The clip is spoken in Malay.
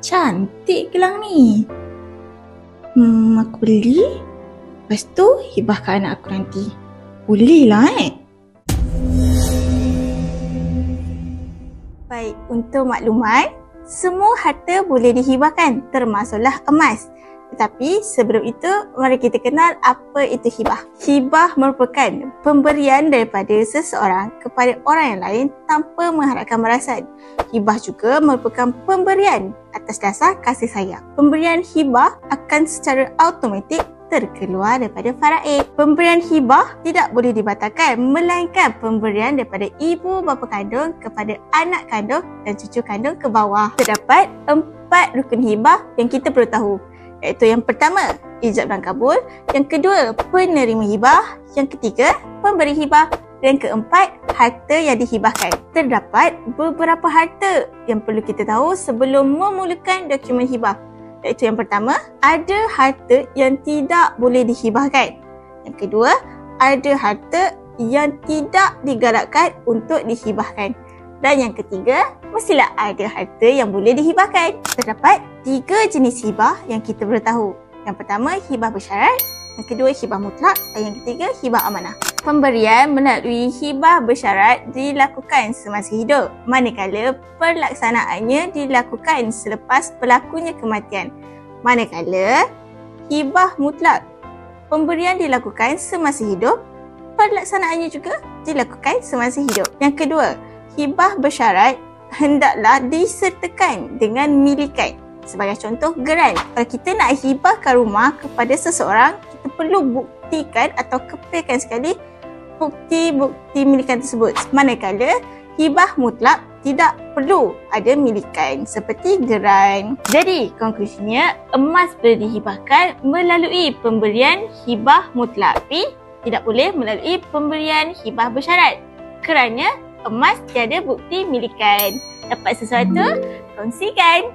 Cantik gelang ni. Aku beli. Lepas tu hibah ke anak aku nanti. Boleh lah Baik, untuk maklumat, semua harta boleh dihibahkan, termasuklah emas. Tetapi sebelum itu, mari kita kenal apa itu hibah. Hibah merupakan pemberian daripada seseorang kepada orang yang lain tanpa mengharapkan balasan. Hibah juga merupakan pemberian atas dasar kasih sayang. Pemberian hibah akan secara automatik terkeluar daripada faraid. Pemberian hibah tidak boleh dibatalkan, melainkan pemberian daripada ibu bapa kandung kepada anak kandung dan cucu kandung ke bawah. Terdapat 4 rukun hibah yang kita perlu tahu, iaitu yang pertama, ijab dan kabul. Yang kedua, penerima hibah. Yang ketiga, pemberi hibah. Dan keempat, harta yang dihibahkan. Terdapat beberapa harta yang perlu kita tahu sebelum memulakan dokumen hibah. Iaitu yang pertama, ada harta yang tidak boleh dihibahkan. Yang kedua, ada harta yang tidak digalakkan untuk dihibahkan. Dan yang ketiga, mestilah ada harta yang boleh dihibahkan. Terdapat 3 jenis hibah yang kita perlu tahu. Yang pertama, hibah bersyarat. Yang kedua, hibah mutlak. Dan yang ketiga, hibah amanah. Pemberian melalui hibah bersyarat dilakukan semasa hidup, manakala pelaksanaannya dilakukan selepas berlakunya kematian. Manakala hibah mutlak, pemberian dilakukan semasa hidup, pelaksanaannya juga dilakukan semasa hidup. Yang kedua, hibah bersyarat hendaklah disertakan dengan milikan. Sebagai contoh, geran. Kalau kita nak hibahkan rumah kepada seseorang, kita perlu buktikan atau kepilkan sekali bukti milikan tersebut. Manakala hibah mutlak tidak perlu ada milikan seperti geran. Jadi, konklusinya, emas boleh dihibahkan melalui pemberian hibah mutlak, tapi tidak boleh melalui pemberian hibah bersyarat kerana emas tiada bukti milikan. Dapat sesuatu? Kongsikan!